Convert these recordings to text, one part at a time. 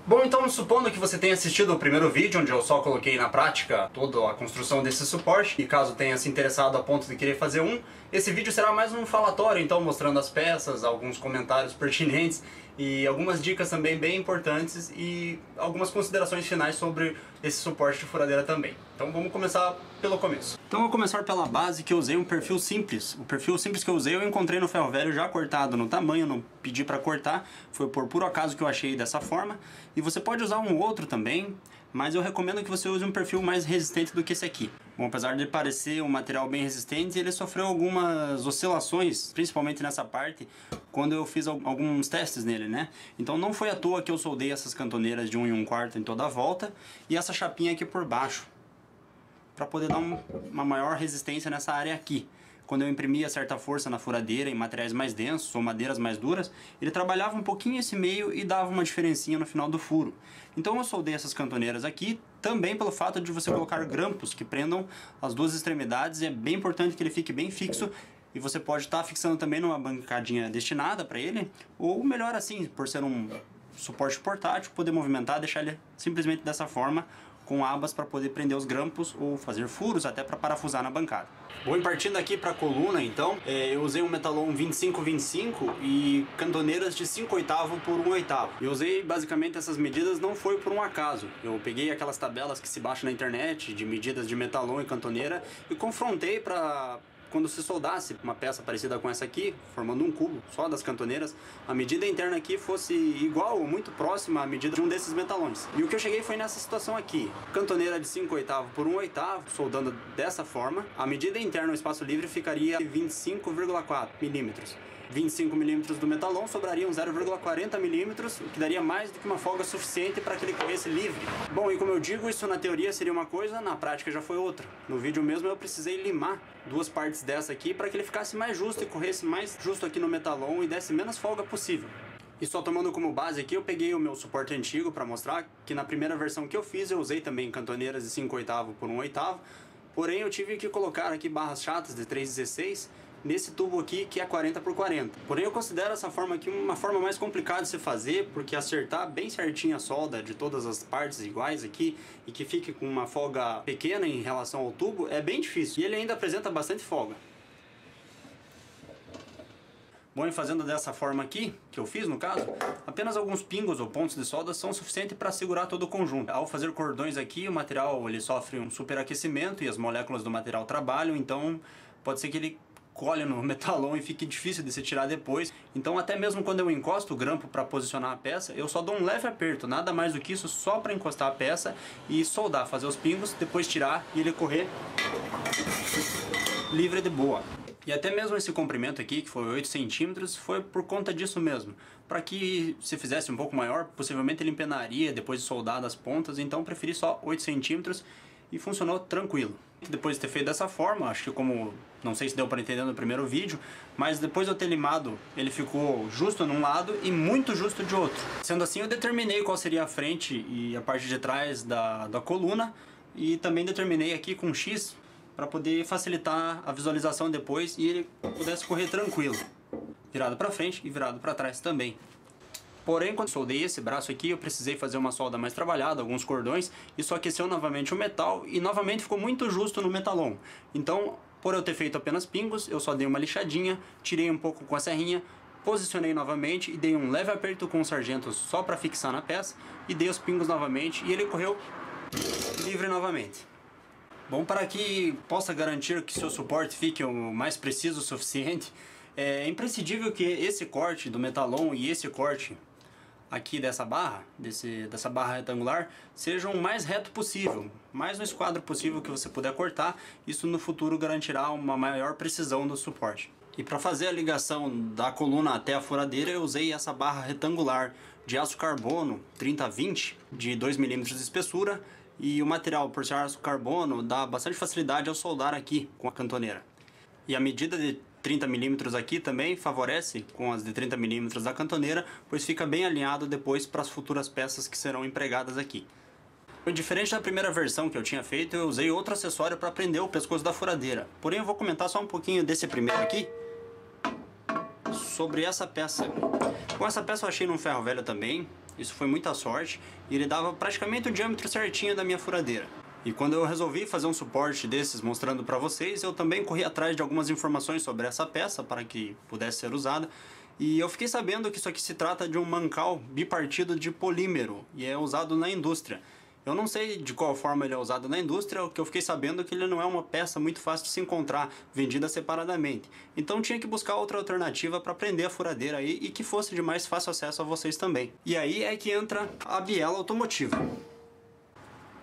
Bom, então supondo que você tenha assistido o primeiro vídeo, onde eu só coloquei na prática toda a construção desse suporte, e caso tenha se interessado a ponto de querer fazer um, esse vídeo será mais um falatório, então mostrando as peças, alguns comentários pertinentes e algumas dicas também bem importantes e algumas considerações finais sobre esse suporte de furadeira também. Então vamos começar pelo começo. Então eu vou começar pela base, que eu usei um perfil simples. O perfil simples que eu usei eu encontrei no ferro velho já cortado no tamanho, não pedi para cortar, foi por puro acaso que eu achei dessa forma. E você pode usar um outro também, mas eu recomendo que você use um perfil mais resistente do que esse aqui. Bom, apesar de parecer um material bem resistente, ele sofreu algumas oscilações, principalmente nessa parte, quando eu fiz alguns testes nele, né? Então não foi à toa que eu soldei essas cantoneiras de 1 1/4 em toda a volta e essa chapinha aqui por baixo, para poder dar uma maior resistência nessa área aqui. Quando eu imprimia certa força na furadeira em materiais mais densos ou madeiras mais duras, ele trabalhava um pouquinho esse meio e dava uma diferencinha no final do furo. Então eu soldei essas cantoneiras aqui, também pelo fato de você colocar grampos que prendam as duas extremidades, e é bem importante que ele fique bem fixo, e você pode estar fixando também numa bancadinha destinada para ele, ou melhor assim, por ser um suporte portátil, poder movimentar, deixar ele simplesmente dessa forma, com abas para poder prender os grampos ou fazer furos até para parafusar na bancada. Bom, e partindo aqui para a coluna, então, eu usei um metalon 25-25 e cantoneiras de 5/8 por 1/8. Eu usei basicamente essas medidas, não foi por um acaso. Eu peguei aquelas tabelas que se baixam na internet de medidas de metalon e cantoneira e confrontei para quando se soldasse uma peça parecida com essa aqui, formando um cubo só das cantoneiras, a medida interna aqui fosse igual ou muito próxima à medida de um desses metalões. E o que eu cheguei foi nessa situação aqui. Cantoneira de 5/8 por 1/8, soldando dessa forma, a medida interna no espaço livre ficaria 25,4 milímetros. 25 milímetros do metalon sobrariam 0,40 milímetros, o que daria mais do que uma folga suficiente para que ele corresse livre. Bom, e como eu digo, isso na teoria seria uma coisa, na prática já foi outra. No vídeo mesmo eu precisei limar duas partes dessa aqui para que ele ficasse mais justo e corresse mais justo aqui no metalon e desse menos folga possível. E só tomando como base aqui, eu peguei o meu suporte antigo para mostrar que na primeira versão que eu fiz eu usei também cantoneiras de 5/8 por 1/8, porém eu tive que colocar aqui barras chatas de 3,16 nesse tubo aqui que é 40 por 40. Porém eu considero essa forma aqui uma forma mais complicada de se fazer, porque acertar bem certinho a solda de todas as partes iguais aqui e que fique com uma folga pequena em relação ao tubo é bem difícil, e ele ainda apresenta bastante folga. Bom, e fazendo dessa forma aqui, que eu fiz no caso, apenas alguns pingos ou pontos de solda são suficientes para segurar todo o conjunto. Ao fazer cordões aqui, o material ele sofre um superaquecimento e as moléculas do material trabalham, então pode ser que ele colhe no metalon e fique difícil de se tirar depois. Então até mesmo quando eu encosto o grampo para posicionar a peça, eu só dou um leve aperto, nada mais do que isso, só para encostar a peça e soldar, fazer os pingos, depois tirar e ele correr livre de boa. E até mesmo esse comprimento aqui, que foi 8 centímetros, foi por conta disso mesmo. Para que se fizesse um pouco maior, possivelmente ele empenaria depois de soldar das pontas, então eu preferi só 8 centímetros e funcionou tranquilo. Depois de ter feito dessa forma, acho que como, não sei se deu para entender no primeiro vídeo, mas depois de eu ter limado, ele ficou justo num lado e muito justo de outro. Sendo assim, eu determinei qual seria a frente e a parte de trás da coluna, e também determinei aqui com X para poder facilitar a visualização depois e ele pudesse correr tranquilo, virado para frente e virado para trás também. Porém, quando soldei esse braço aqui, eu precisei fazer uma solda mais trabalhada, alguns cordões, isso aqueceu novamente o metal e novamente ficou muito justo no metalon. Então, por eu ter feito apenas pingos, eu só dei uma lixadinha, tirei um pouco com a serrinha, posicionei novamente e dei um leve aperto com o sargento só para fixar na peça e dei os pingos novamente e ele correu livre novamente. Bom, para que possa garantir que seu suporte fique o mais preciso o suficiente, é imprescindível que esse corte do metalon e esse corte aqui dessa barra retangular seja o mais reto possível, mais no esquadro possível que você puder cortar. Isso no futuro garantirá uma maior precisão do suporte. E para fazer a ligação da coluna até a furadeira, eu usei essa barra retangular de aço carbono 30-20 de 2 milímetros de espessura, e o material, por ser aço carbono, dá bastante facilidade ao soldar aqui com a cantoneira. E a medida de 30 milímetros aqui também favorece com as de 30 milímetros da cantoneira, pois fica bem alinhado depois para as futuras peças que serão empregadas aqui. Diferente da primeira versão que eu tinha feito, eu usei outro acessório para prender o pescoço da furadeira. Porém eu vou comentar só um pouquinho desse primeiro aqui, sobre essa peça. Com essa peça eu achei num ferro velho também, Isso foi muita sorte e ele dava praticamente o diâmetro certinho da minha furadeira. E quando eu resolvi fazer um suporte desses mostrando para vocês, eu também corri atrás de algumas informações sobre essa peça para que pudesse ser usada. E eu fiquei sabendo que isso aqui se trata de um mancal bipartido de polímero e é usado na indústria. Eu não sei de qual forma ele é usado na indústria, o que eu fiquei sabendo é que ele não é uma peça muito fácil de se encontrar, vendida separadamente. Então tinha que buscar outra alternativa para prender a furadeira aí e que fosse de mais fácil acesso a vocês também. E aí é que entra a biela automotiva.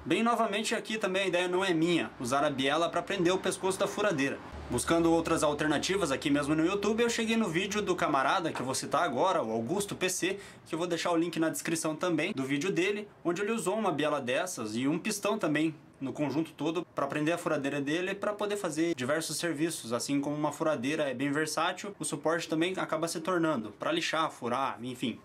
Bem, novamente aqui também a ideia não é minha, usar a biela para prender o pescoço da furadeira. Buscando outras alternativas aqui mesmo no YouTube, eu cheguei no vídeo do camarada que eu vou citar agora, o Augusto PC, que eu vou deixar o link na descrição também do vídeo dele, onde ele usou uma biela dessas e um pistão também no conjunto todo para prender a furadeira dele para poder fazer diversos serviços. Assim como uma furadeira é bem versátil, o suporte também acaba se tornando, para lixar, furar, enfim.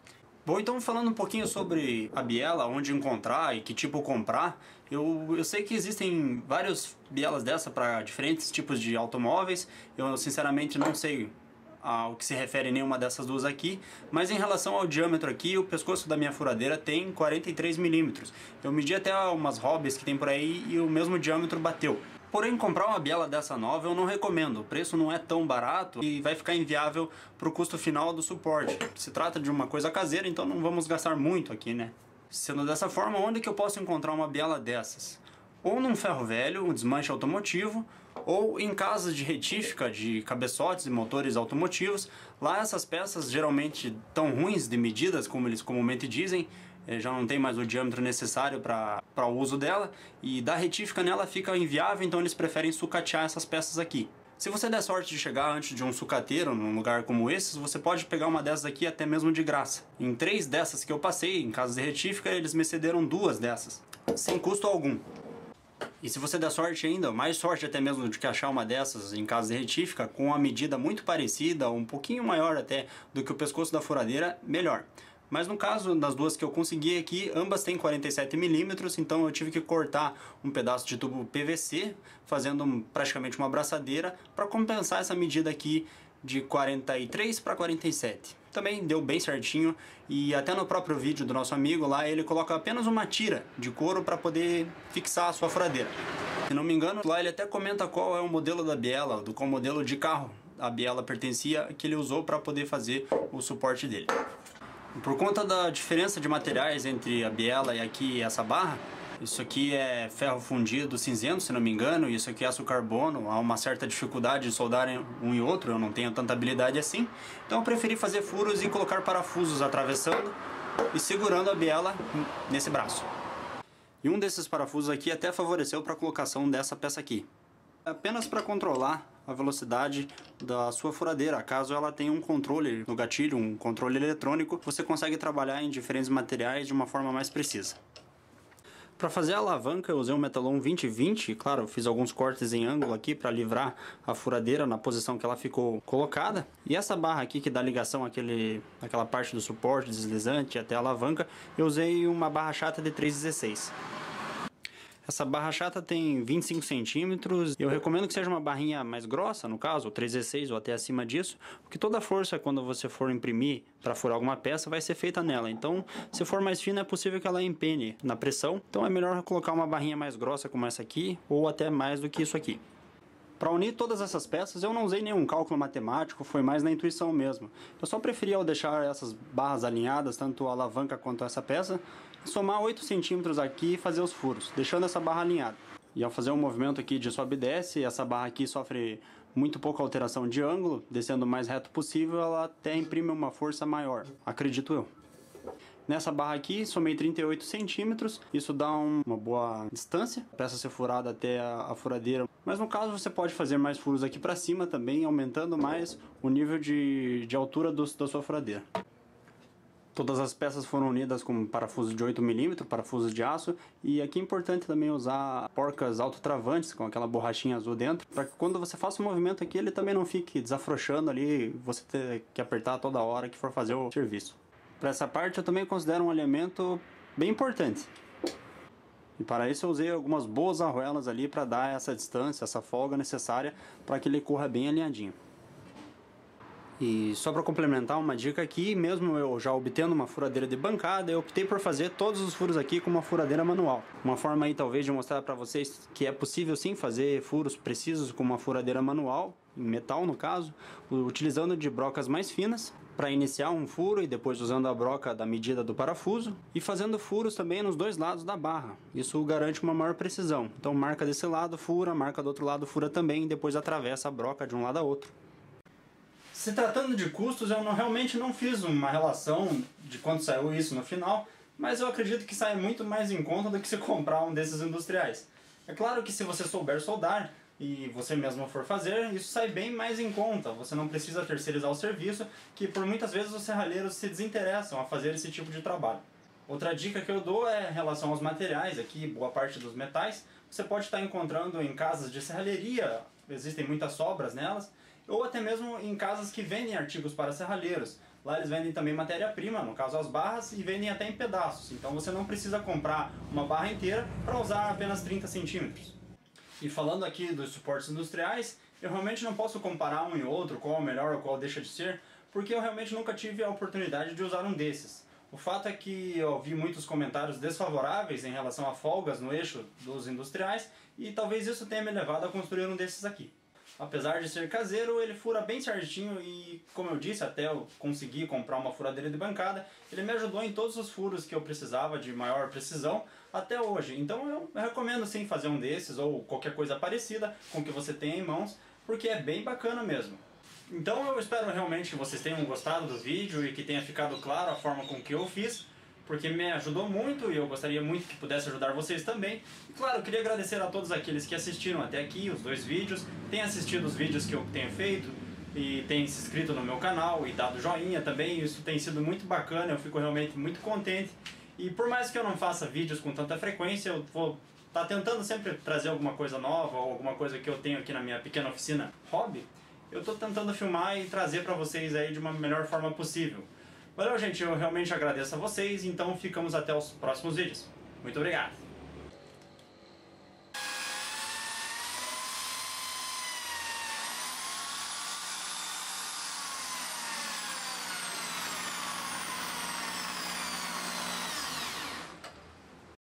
Bom, então falando um pouquinho sobre a biela, onde encontrar e que tipo comprar, eu sei que existem várias bielas dessa para diferentes tipos de automóveis. Eu sinceramente não sei ao que se refere nenhuma dessas duas aqui, mas em relação ao diâmetro aqui, o pescoço da minha furadeira tem 43 milímetros. Eu medi até umas hobbies que tem por aí e o mesmo diâmetro bateu. Porém, comprar uma biela dessa nova eu não recomendo, o preço não é tão barato e vai ficar inviável para o custo final do suporte. Se trata de uma coisa caseira, então não vamos gastar muito aqui, né? Sendo dessa forma, onde que eu posso encontrar uma biela dessas? Ou num ferro velho, um desmanche automotivo, ou em casas de retífica de cabeçotes e motores automotivos. Lá essas peças geralmente tão ruins de medidas, como eles comumente dizem, já não tem mais o diâmetro necessário para o uso dela, e dar retífica nela fica inviável, então eles preferem sucatear essas peças aqui. Se você der sorte de chegar antes de um sucateiro num lugar como esse, você pode pegar uma dessas aqui até mesmo de graça. Em 3 dessas que eu passei, em casas de retífica, eles me cederam 2 dessas, sem custo algum. E se você der sorte ainda, mais sorte até mesmo de que achar uma dessas em casa de retífica, com uma medida muito parecida, um pouquinho maior até do que o pescoço da furadeira, melhor. Mas no caso das duas que eu consegui aqui, ambas têm 47 milímetros, então eu tive que cortar um pedaço de tubo PVC, fazendo praticamente uma abraçadeira, para compensar essa medida aqui de 43 para 47. Também deu bem certinho, e até no próprio vídeo do nosso amigo lá, ele coloca apenas uma tira de couro para poder fixar a sua furadeira. Se não me engano, lá ele até comenta qual é o modelo da biela, do qual modelo de carro a biela pertencia, que ele usou para poder fazer o suporte dele. Por conta da diferença de materiais entre a biela e aqui essa barra, isso aqui é ferro fundido cinzento, se não me engano, e isso aqui é aço carbono, há uma certa dificuldade de soldar um e outro, eu não tenho tanta habilidade assim, então eu preferi fazer furos e colocar parafusos atravessando e segurando a biela nesse braço. E um desses parafusos aqui até favoreceu para a colocação dessa peça aqui. Apenas para controlar a velocidade da sua furadeira. Caso ela tenha um controle no gatilho, um controle eletrônico, você consegue trabalhar em diferentes materiais de uma forma mais precisa. Para fazer a alavanca eu usei um metalon 2020, claro, eu fiz alguns cortes em ângulo aqui para livrar a furadeira na posição que ela ficou colocada. E essa barra aqui que dá ligação àquela parte do suporte deslizante até a alavanca, eu usei uma barra chata de 3,16. Essa barra chata tem 25 centímetros, eu recomendo que seja uma barrinha mais grossa, no caso, 3,16 ou até acima disso, porque toda a força quando você for imprimir para furar alguma peça vai ser feita nela, então se for mais fina é possível que ela empene na pressão, então é melhor colocar uma barrinha mais grossa como essa aqui, ou até mais do que isso aqui. Para unir todas essas peças eu não usei nenhum cálculo matemático, foi mais na intuição mesmo. Eu só preferi ao deixar essas barras alinhadas, tanto a alavanca quanto essa peça, somar 8 centímetros aqui e fazer os furos, deixando essa barra alinhada. E ao fazer um movimento aqui de sobe e desce, essa barra aqui sofre muito pouca alteração de ângulo, descendo o mais reto possível, ela até imprime uma força maior, acredito eu. Nessa barra aqui, somei 38 centímetros, isso dá uma boa distância, a peça ser furada até a furadeira. Mas no caso você pode fazer mais furos aqui para cima também, aumentando mais o nível de altura da sua furadeira. Todas as peças foram unidas com parafusos de 8 mm, parafusos de aço, e aqui é importante também usar porcas autotravantes com aquela borrachinha azul dentro, para que quando você faça o movimento aqui ele também não fique desafrouxando ali, você ter que apertar toda hora que for fazer o serviço. Para essa parte eu também considero um alinhamento bem importante. E para isso eu usei algumas boas arruelas ali para dar essa distância, essa folga necessária para que ele corra bem alinhadinho. E só para complementar uma dica aqui, mesmo eu já obtendo uma furadeira de bancada, eu optei por fazer todos os furos aqui com uma furadeira manual. Uma forma aí talvez de mostrar para vocês que é possível sim fazer furos precisos com uma furadeira manual, em metal no caso, utilizando de brocas mais finas, para iniciar um furo e depois usando a broca da medida do parafuso e fazendo furos também nos dois lados da barra. Isso garante uma maior precisão. Então marca desse lado, fura, marca do outro lado, fura também e depois atravessa a broca de um lado a outro. Se tratando de custos, eu realmente não fiz uma relação de quanto saiu isso no final, mas eu acredito que sai muito mais em conta do que se comprar um desses industriais. É claro que se você souber soldar e você mesmo for fazer, isso sai bem mais em conta. Você não precisa terceirizar o serviço, que por muitas vezes os serralheiros se desinteressam a fazer esse tipo de trabalho. Outra dica que eu dou é em relação aos materiais, aqui boa parte dos metais, você pode estar encontrando em casas de serralheria, existem muitas sobras nelas, ou até mesmo em casas que vendem artigos para serralheiros. Lá eles vendem também matéria-prima, no caso as barras, e vendem até em pedaços. Então você não precisa comprar uma barra inteira para usar apenas 30 centímetros. E falando aqui dos suportes industriais, eu realmente não posso comparar um e outro, qual é o melhor ou qual deixa de ser, porque eu realmente nunca tive a oportunidade de usar um desses. O fato é que eu vi muitos comentários desfavoráveis em relação a folgas no eixo dos industriais, e talvez isso tenha me levado a construir um desses aqui. Apesar de ser caseiro, ele fura bem certinho e, como eu disse, até eu conseguir comprar uma furadeira de bancada, ele me ajudou em todos os furos que eu precisava de maior precisão até hoje. Então eu recomendo sim fazer um desses ou qualquer coisa parecida com o que você tem em mãos, porque é bem bacana mesmo. Então eu espero realmente que vocês tenham gostado do vídeo e que tenha ficado claro a forma com que eu fiz, porque me ajudou muito e eu gostaria muito que pudesse ajudar vocês também. E claro, eu queria agradecer a todos aqueles que assistiram até aqui, os 2 vídeos, têm assistido os vídeos que eu tenho feito e têm se inscrito no meu canal e dado joinha também. Isso tem sido muito bacana, eu fico realmente muito contente. E por mais que eu não faça vídeos com tanta frequência, eu vou estar tentando sempre trazer alguma coisa nova ou alguma coisa que eu tenho aqui na minha pequena oficina hobby. Eu estou tentando filmar e trazer para vocês aí de uma melhor forma possível. Valeu, gente, eu realmente agradeço a vocês, então ficamos até os próximos vídeos. Muito obrigado!